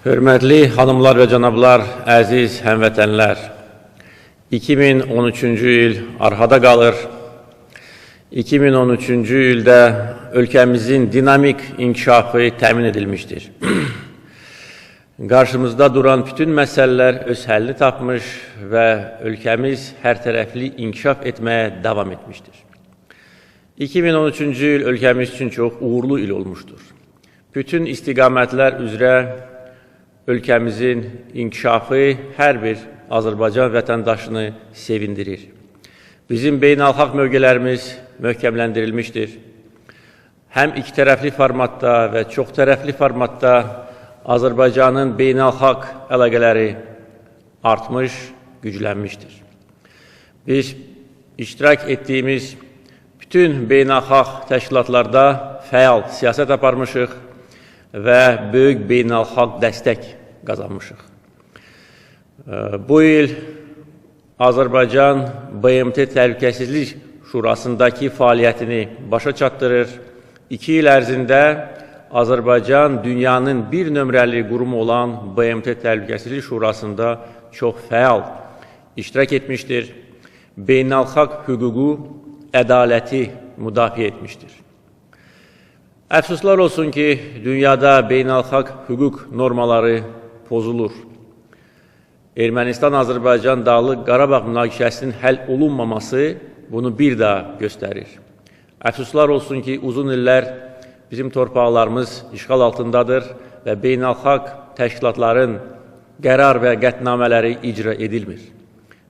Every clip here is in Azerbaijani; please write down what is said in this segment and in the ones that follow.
Hörmətli xanımlar və cənablar, əziz həmvətənlər, 2013-cü il arxada qalır. 2013-cü ildə ölkəmizin dinamik inkişafı təmin edilmişdir. Qarşımızda duran bütün məsələlər öz həllini tapmış və ölkəmiz hərtərəfli inkişaf etməyə davam etmişdir. 2013-cü il ölkəmiz üçün çox uğurlu il olmuşdur. Bütün istiqamətlər üzrə ölkəmizin inkişafı hər bir Azərbaycan vətəndaşını sevindirir. Bizim beynəlxalq mövqelərimiz möhkəmləndirilmişdir. Həm iki tərəfli formatda və çox tərəfli formatda Azərbaycanın beynəlxalq əlaqələri artmış, güclənmişdir. Biz iştirak etdiyimiz bütün beynəlxalq təşkilatlarda fəal siyasət aparmışıq və böyük beynəlxalq dəstək qazanmışıq. Bu il Azərbaycan BMT Təhlükəsizlik Şurasındakı fəaliyyətini başa çatdırır. 2 il ərzində Azərbaycan dünyanın bir nömrəli qurumu olan BMT Təhlükəsizlik Şurasında çox fəal iştirak etmişdir. Beynəlxalq hüququ, ədaləti müdafiə etmişdir. Əfsuslar olsun ki, dünyada beynəlxalq hüquq normaları pozulur. Ermənistan-Azərbaycan Dağlıq Qarabağ münaqişəsinin həll olunmaması bunu bir daha göstərir. Əfsuslar olsun ki, uzun illər bizim torpaqlarımız işğal altındadır və beynəlxalq təşkilatların qərar və qətnamələri icra edilmir.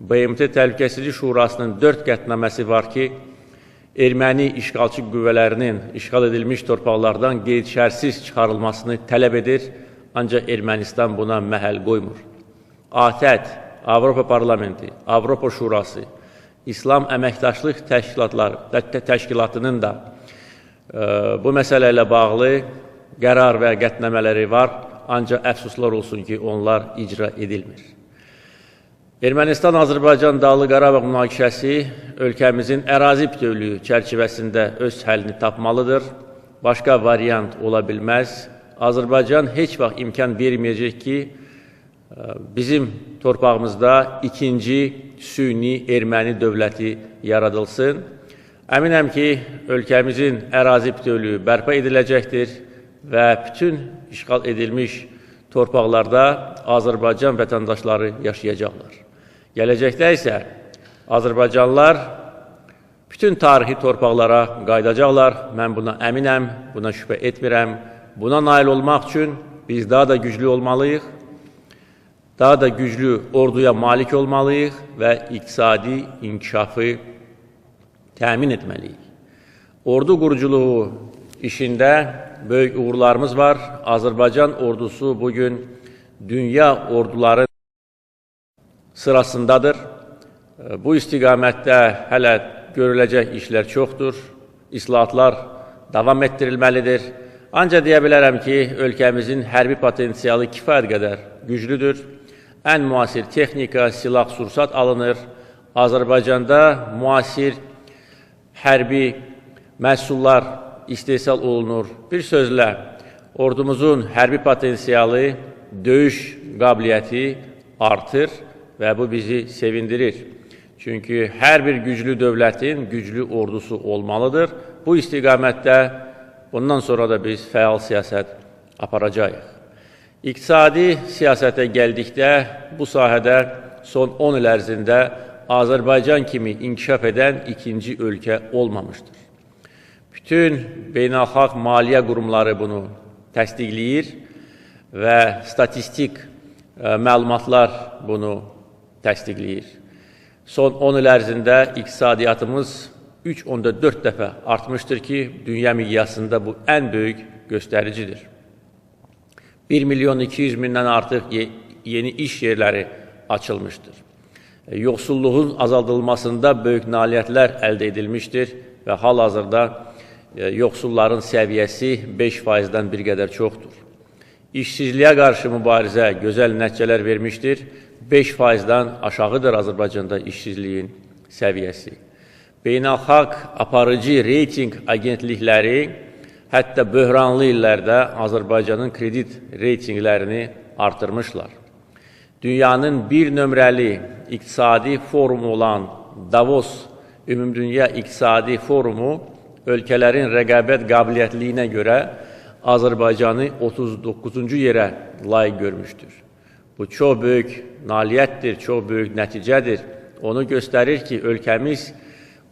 BMT Təhlükəsizlik Şurasının 4 qətnaməsi var ki, erməni işğalçı qüvvələrinin işğal edilmiş torpaqlardan qeyd-şərtsiz çıxarılmasını tələb edir, ancaq Ermənistan buna məhəl qoymur. ATƏT, Avropa Parlamenti, Avropa Şurası, İslam Əməkdaşlıq Təşkilatının da bu məsələ ilə bağlı qərar və qətnamələri var, ancaq əfsuslar olsun ki, onlar icra edilmir. Ermənistan-Azərbaycan Dağlıq Qarabağ münaqişəsi ölkəmizin ərazi bütövlüyü çərçivəsində öz həllini tapmalıdır. Başqa variant ola bilməz. Azərbaycan heç vaxt imkan verməyəcək ki, bizim torpağımızda ikinci süni erməni dövləti yaradılsın. Əminəm ki, ölkəmizin ərazi bütövlüyü bərpa ediləcəkdir və bütün işğal edilmiş torpaqlarda Azərbaycan vətəndaşları yaşayacaqlar. Gələcəkdə isə Azərbaycanlılar bütün tarixi torpaqlara qayıdacaqlar. Mən buna əminəm, buna şübhə etmirəm. Buna nail olmaq üçün biz daha da güclü olmalıyıq, daha da güclü orduya malik olmalıyıq və iqtisadi inkişafı təmin etməliyik. Ordu quruculuğu işində böyük uğurlarımız var. Azərbaycan ordusu bugün dünya orduların sırasındadır. Bu istiqamətdə hələ görüləcək işlər çoxdur. İslahatlar davam etdirilməlidir. Ancaq deyə bilərəm ki, ölkəmizin hərbi potensialı kifayət qədər güclüdür. Ən müasir texnika, silah, sursat alınır. Azərbaycanda müasir hərbi məhsullar istehsal olunur. Bir sözlə, ordumuzun hərbi potensialı, döyüş qabiliyyəti artır və bu bizi sevindirir. Çünki hər bir güclü dövlətin güclü ordusu olmalıdır. Bu istiqamətdə bundan sonra da biz fəal siyasət aparacağıq. İqtisadi siyasətə gəldikdə bu sahədə son 10 il ərzində Azərbaycan kimi inkişaf edən ikinci ölkə olmamışdır. Bütün beynəlxalq maliyyə qurumları bunu təsdiqləyir və statistik məlumatlar bunu təsdiqləyir. Son 10 il ərzində iqtisadiyyatımız 3,4 dəfə artmışdır ki, dünya miqyasında bu ən böyük göstəricidir. 1.200.000-dən artıq yeni iş yerləri açılmışdır. Yoxsulluğun azaldılmasında böyük nailiyyətlər əldə edilmişdir və hal-hazırda yoxsulların səviyyəsi 5%-dən bir qədər çoxdur. İşsizliyə qarşı mübarizə gözəl nəticələr vermişdir. 5%-dən aşağıdır Azərbaycanda işsizliyin səviyyəsi. Beynəlxalq aparıcı reyting agentlikləri hətta böhranlı illərdə Azərbaycanın kredit reytinglərini artırmışlar. Dünyanın bir nömrəli iqtisadi forumu olan Davos Ümumdünya İqtisadi Forumu ölkələrin rəqabət qabiliyyətliyinə görə Azərbaycanı 39-cu yerə layiq görmüşdür. Bu çox böyük nailiyyətdir, çox böyük nəticədir. Onu göstərir ki, ölkəmiz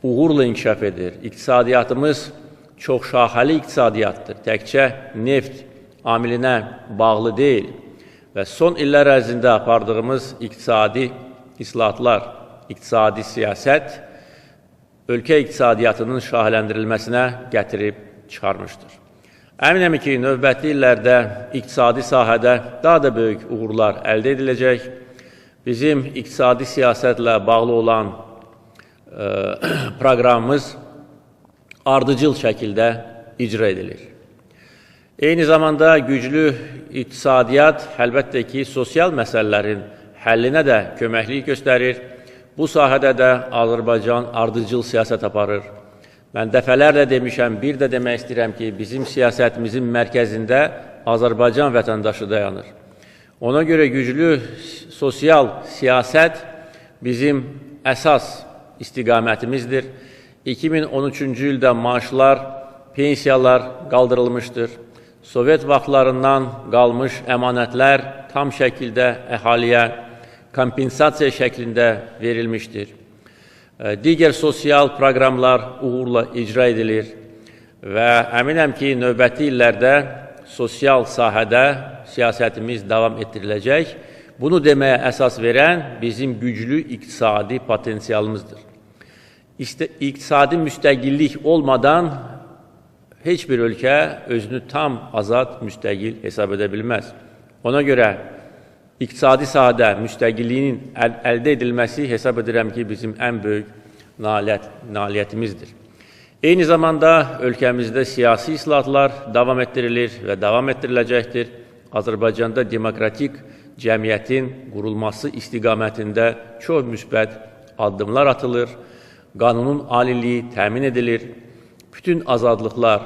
uğurla inkişaf edir. İqtisadiyyatımız çox şaxəli iqtisadiyyatdır. Təkcə neft amilinə bağlı deyil və son illər ərzində apardığımız iqtisadi islahatlar, iqtisadi siyasət ölkə iqtisadiyyatının şaxələndirilməsinə gətirib çıxarmışdır. Əminəm ki, növbəti illərdə iqtisadi sahədə daha da böyük uğurlar əldə ediləcək. Bizim iqtisadi siyasətlə bağlı olan proqramımız ardıcıl şəkildə icra edilir. Eyni zamanda güclü iqtisadiyyat əlbəttə ki, sosial məsələlərin həllinə də köməklik göstərir. Bu sahədə də Azərbaycan ardıcıl siyasət aparır. Mən dəfələrlə demişəm, bir də demək istəyirəm ki, bizim siyasətimizin mərkəzində Azərbaycan vətəndaşı dayanır. Ona görə güclü sosial siyasət bizim əsas istiqamətimizdir. 2013-cü ildə maaşlar, pensiyalar qaldırılmışdır. Sovet vaxtlarından qalmış əmanətlər tam şəkildə əhaliyə kompensasiya şəklində verilmişdir. Digər sosial proqramlar uğurla icra edilir və əminəm ki, növbəti illərdə sosial sahədə siyasətimiz davam etdiriləcək. Bunu deməyə əsas verən bizim güclü iqtisadi potensialımızdır. İqtisadi müstəqillik olmadan heç bir ölkə özünü tam azad müstəqil hesab edə bilməz. Ona görə iqtisadi sahədə müstəqilliyin əldə edilməsi hesab edirəm ki, bizim ən böyük nailiyyətimizdir. Eyni zamanda ölkəmizdə siyasi islahatlar davam etdirilir və davam etdiriləcəkdir. Azərbaycanda demokratik cəmiyyətin qurulması istiqamətində çox müsbət addımlar atılır, qanunun aliliyi təmin edilir, bütün azadlıqlar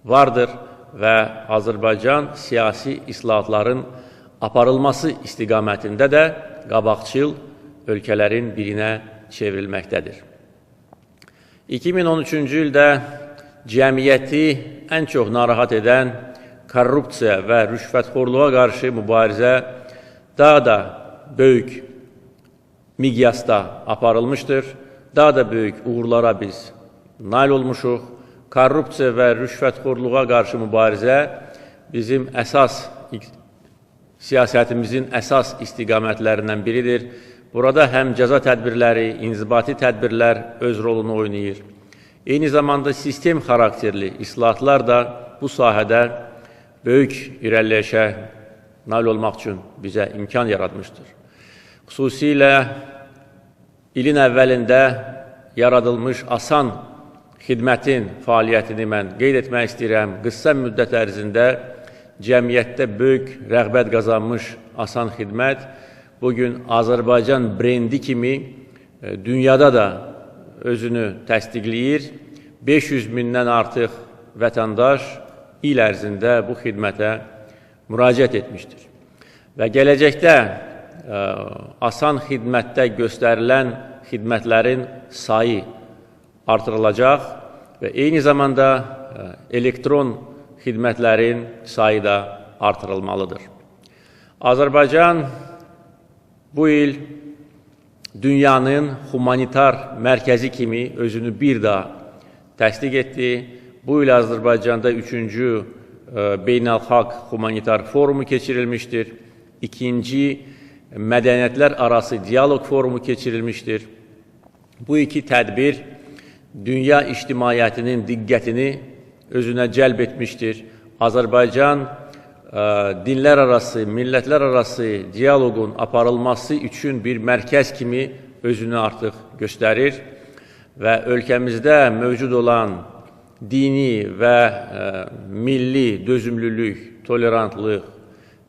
vardır və Azərbaycan siyasi islahatların aparılması istiqamətində də qabaqcıl ölkələrin birinə çevrilməkdədir. 2013-cü ildə cəmiyyəti ən çox narahat edən korrupsiya və rüşvətxorluğa qarşı mübarizə daha da böyük miqyasda aparılmışdır. Daha da böyük uğurlara biz nail olmuşuq. Korrupsiya və rüşvətxorluğa qarşı mübarizə bizim siyasətimizin əsas istiqamətlərindən biridir. Burada həm cəza tədbirləri, inzibati tədbirlər öz rolunu oynayır. Eyni zamanda sistem xarakterli islahatlar da bu sahədə böyük irəliləyişə nail olmaq üçün bizə imkan yaratmışdır. Xüsusilə ilin əvvəlində yaradılmış asan xidmətin fəaliyyətini mən qeyd etmək istəyirəm. Qısa müddət ərzində cəmiyyətdə böyük rəğbət qazanmış asan xidmət bugün Azərbaycan brendi kimi dünyada da özünü təsdiqləyir. 500 mindən artıq vətəndaş il ərzində bu xidmətə müraciət etmişdir. Və gələcəkdə asan xidmətdə göstərilən xidmətlərin sayı artırılacaq və eyni zamanda elektron xidmətlərin sayı da artırılmalıdır. Azərbaycan bu il dünyanın humanitar mərkəzi kimi özünü bir daha təsdiq etdi. Bu il Azərbaycanda 3-cü Beynəlxalq Humanitar Forumu keçirilmişdir. 2-ci Mədəniyyətlər Arası Diyaloq Forumu keçirilmişdir. Bu iki tədbir dünya ictimaiyyətinin diqqətini özünə cəlb etmişdir. Azərbaycan dinlər arası, millətlər arası diyaloqun aparılması üçün bir mərkəz kimi özünü artıq göstərir və ölkəmizdə mövcud olan dini və milli dözümlülük, tolerantlıq,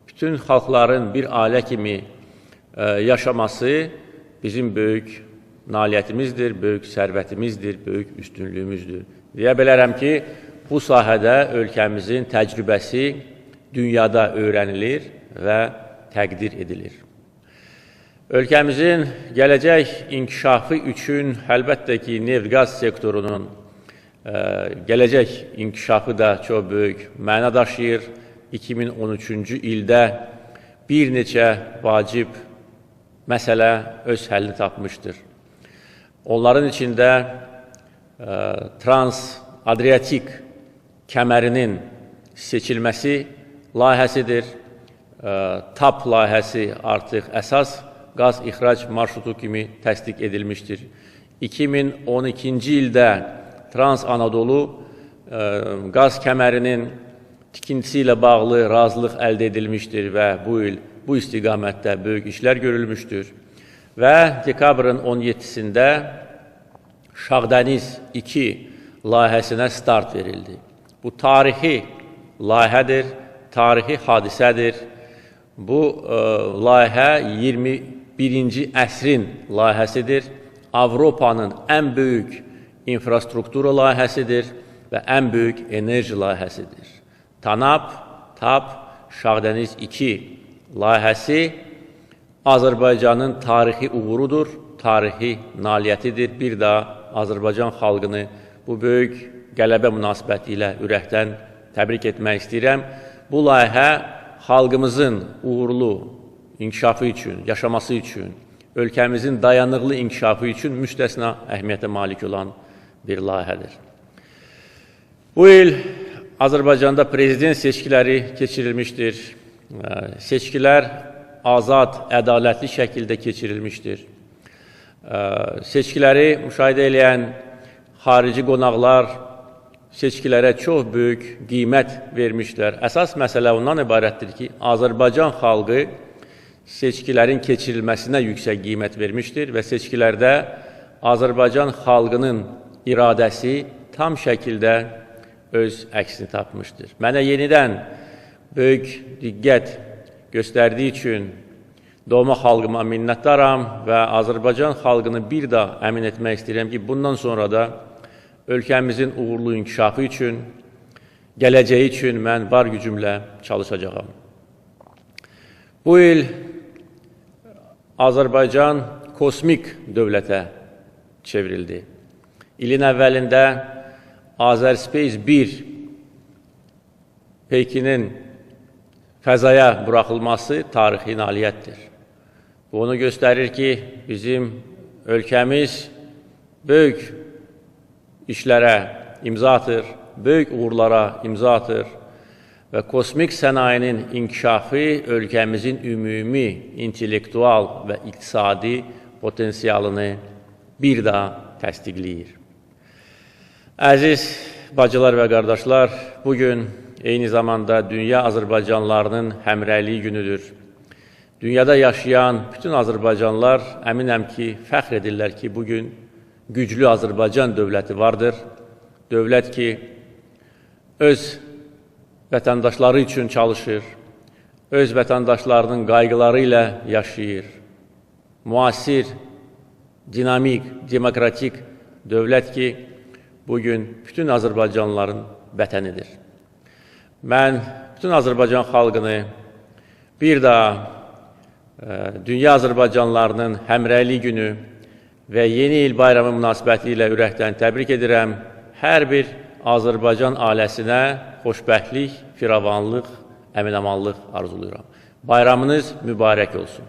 bütün xalqların bir ailə kimi yaşaması bizim böyük nailiyyətimizdir, böyük sərvətimizdir, böyük üstünlüyümüzdür. Deyə bilərəm ki, bu sahədə ölkəmizin təcrübəsi dünyada öyrənilir və təqdir edilir. Ölkəmizin gələcək inkişafı üçün əlbəttə ki, neft-qaz sektorunun gələcək inkişafı da çox böyük məna daşıyır. 2013-cü ildə bir neçə vacib məsələ öz həllini tapmışdır. Onların içində Trans-Adriatik kəmərinin seçilməsi layihəsidir. TAP layihəsi artıq əsas qaz ixrac marşrutu kimi təsdiq edilmişdir. 2012-ci ildə Trans-Anadolu qaz kəmərinin tikintisi ilə bağlı razılıq əldə edilmişdir və bu il bu istiqamətdə böyük işlər görülmüşdür. Və dekabrın 17-sində Şağdəniz 2 layihəsinə start verildi. Bu tarixi layihədir, tarixi hadisədir. Bu layihə 21-ci əsrin layihəsidir. Avropanın ən böyük infrastruktura layihəsidir və ən böyük enerji layihəsidir. TAP, Şağdəniz 2 layihəsi Azərbaycanın tarixi uğurudur, tarixi nailiyyətidir. Bir daha Azərbaycan xalqını bu böyük qələbə münasibəti ilə ürəkdən təbrik etmək istəyirəm. Bu layihə xalqımızın uğurlu inkişafı üçün, yaşaması üçün, ölkəmizin dayanıqlı inkişafı üçün müstəsna əhəmiyyətə malik olan bir layihədir. Bu il Azərbaycanda prezident seçkiləri keçirilmişdir. Seçkilər azad, ədalətli şəkildə keçirilmişdir. Seçkiləri müşahidə edən xarici qonaqlar seçkilərə çox böyük qiymət vermişlər. Əsas məsələ ondan ibarətdir ki, Azərbaycan xalqı seçkilərin keçirilməsinə yüksək qiymət vermişdir və seçkilərdə Azərbaycan xalqının iradəsi tam şəkildə öz əksini tapmışdır. Mənə yenidən böyük diqqət göstərdiyi üçün doğma xalqıma minnətdaram və Azərbaycan xalqını bir daha əmin etmək istəyirəm ki, bundan sonra da ölkəmizin uğurlu inkişafı üçün, gələcəyi üçün mən var gücümlə çalışacağam. Bu il Azərbaycan kosmik dövlətə çevrildi. İlin əvvəlində Azərspace 1 Pekinin fəzaya buraxılması tarixi nailiyyətdir. Bu onu göstərir ki, bizim ölkəmiz böyük işlərə imza atır, böyük uğurlara imza atır və kosmik sənayinin inkişafı ölkəmizin ümumi intellektual və iqtisadi potensialını bir daha təsdiqləyir. Əziz bacılar və qardaşlar, bugün eyni zamanda dünya Azərbaycanlılarının həmrəyliyi günüdür. Dünyada yaşayan bütün Azərbaycanlılar əminəm ki, fəxr edirlər ki, bugün güclü Azərbaycan dövləti vardır. Dövlət ki, öz vətəndaşları üçün çalışır, öz vətəndaşlarının qayğıları ilə yaşayır. Müasir, dinamik, demokratik dövlət ki, bugün bütün Azərbaycanlıların vətənidir. Mən bütün Azərbaycan xalqını bir daha dünya Azərbaycanlılarının həmrəyliyi günü və yeni il bayramı münasibəti ilə ürəkdən təbrik edirəm. Hər bir Azərbaycan ailəsinə xoşbəxtlik, firavanlıq, əminamanlıq arzuluyorum. Bayramınız mübarək olsun.